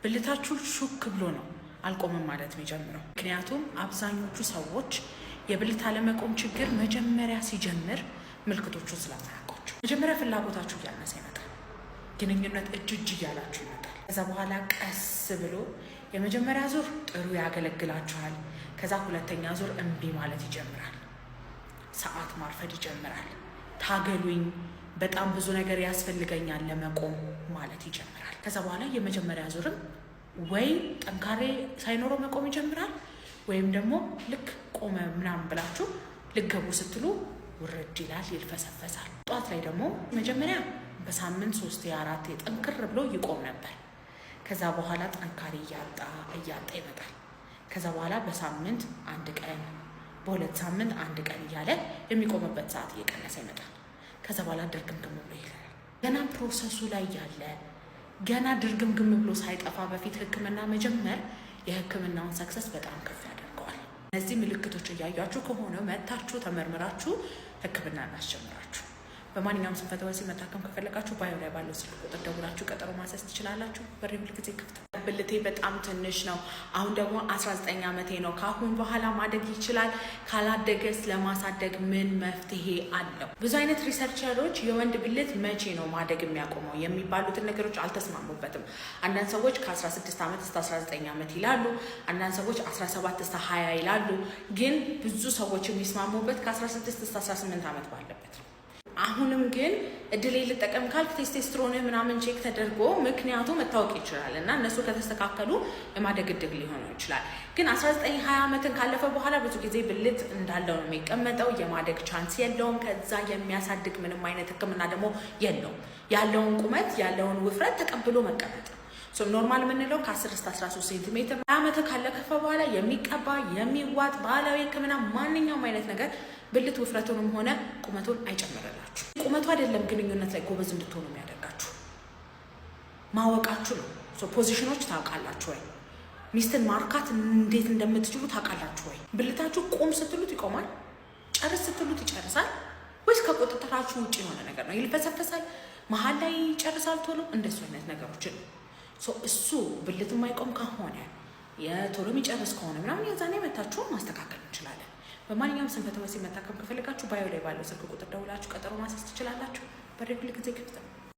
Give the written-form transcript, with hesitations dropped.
ብልታችሁ ሹክ ብሎ ነው አልቆምም ማለት የሚጀምረው። ምክንያቱም አብዛኞቹ ሰዎች የብልት አለመቆም ችግር መጀመሪያ ሲጀምር ምልክቶቹን ስለማያውቋቸው መጀመሪያ ፍላጎታችሁ እያነሰ ይመጣል። ግንኙነት እጅ እያላችሁ ይመጣል። ከዛ በኋላ ቀስ ብሎ የመጀመሪያ ዙር ጥሩ ያገለግላችኋል። ከዛ ሁለተኛ ዙር እምቢ ማለት ይጀምራል። ሰዓት ማርፈድ ይጀምራል። ታገሉኝ፣ በጣም ብዙ ነገር ያስፈልገኛል ለመቆም ማለት ይጀምራል። ከዛ በኋላ የመጀመሪያ ዙርም ወይ ጠንካሬ ሳይኖረው መቆም ይጀምራል፣ ወይም ደግሞ ልክ ቆመ ምናምን ብላችሁ ልገቡ ስትሉ ውርድ ይላል፣ ይልፈሰፈሳል። ጧት ላይ ደግሞ መጀመሪያ በሳምንት 3-4 ጠንክር ብሎ ይቆም ነበር። ከዛ በኋላ ጠንካሬ እያጣ ይመጣል። ከዛ በኋላ በሳምንት 1 ቀን፣ በ2 ሳምንት 1 ቀን እያለ የሚቆምበት ሰዓት እየቀነሰ ይመጣል። ከዛ በኋላ ድርግምግም ብሎ ይላል። ገና ፕሮሰሱ ላይ ያለ ገና ድርግምግም ብሎ ሳይጠፋ በፊት ህክምና መጀመር የህክምናውን ሰክሰስ በጣም ከፍ ያደርገዋል። እነዚህ ምልክቶች እያያችሁ ከሆነ መታችሁ ተመርምራችሁ ህክምና እናስጀምራችሁ። በማንኛውም ስንፈተ ወሲብ መታከም ከፈለጋችሁ ባዮ ላይ ባለው ስልክ ቁጥር ደውላችሁ ቀጠሮ ማሰስ ትችላላችሁ። በሬ ሁልጊዜ ክፍት። ብልቴ በጣም ትንሽ ነው፣ አሁን ደግሞ 19 ዓመቴ ነው፣ ከአሁን በኋላ ማደግ ይችላል፣ ካላደገስ ለማሳደግ ምን መፍትሄ አለው? ብዙ አይነት ሪሰርቸሮች የወንድ ብልት መቼ ነው ማደግ የሚያቆመው የሚባሉትን ነገሮች አልተስማሙበትም። አንዳንድ ሰዎች ከ16 ዓመት እስከ 19 ዓመት ይላሉ፣ አንዳንድ ሰዎች 17 እስከ 20 ይላሉ። ግን ብዙ ሰዎች የሚስማሙበት ከ16 እስከ 18 ዓመት ባለበት ነው። አሁንም ግን እድሌ ልጠቀም ካልክ ቴስቴስትሮን ምናምን ቼክ ተደርጎ ምክንያቱ መታወቅ ይችላል እና እነሱ ከተስተካከሉ የማደግ እድል ሊሆን ይችላል። ግን 19-20 ዓመትን ካለፈ በኋላ ብዙ ጊዜ ብልት እንዳለው ነው የሚቀመጠው፣ የማደግ ቻንስ የለውም። ከዛ የሚያሳድግ ምንም አይነት ህክምና ደግሞ የለውም። ያለውን ቁመት ያለውን ውፍረት ተቀብሎ መቀመጥ ነው። ኖርማል የምንለው ከ10 እስከ 13 ሴንቲሜትር። 20 ዓመት ካለፈ በኋላ የሚቀባ የሚዋጥ ባህላዊ ህክምና ማንኛውም አይነት ነገር ብልት ውፍረቱንም ሆነ ቁመቱን አይጨምርላችሁ። ቁመቱ አይደለም ግንኙነት ላይ ጎበዝ እንድትሆኑ የሚያደርጋችሁ ማወቃችሁ ነው። ፖዚሽኖች ታውቃላችሁ ወይ? ሚስትን ማርካት እንዴት እንደምትችሉ ታውቃላችሁ ወይ? ብልታችሁ ቁም ስትሉት ይቆማል፣ ጨርስ ስትሉት ይጨርሳል ወይስ ከቁጥጥራችሁ ውጭ የሆነ ነገር ነው? ይልፈሰፈሳል፣ መሀል ላይ ይጨርሳል ቶሎ። እንደሱ አይነት ነገሮችን እሱ ብልት የማይቆም ከሆነ የቶሎ የሚጨርስ ከሆነ ምናምን የዛኔ መታችሁ ማስተካከል እንችላለን። በማንኛውም ስንፈተ ወሲብ መታከም ከፈለጋችሁ ባዮ ላይ ባለው ስልክ ቁጥር ደውላችሁ ቀጠሮ ማሰስ ትችላላችሁ። በሬ ሁልጊዜ ክፍት ነው።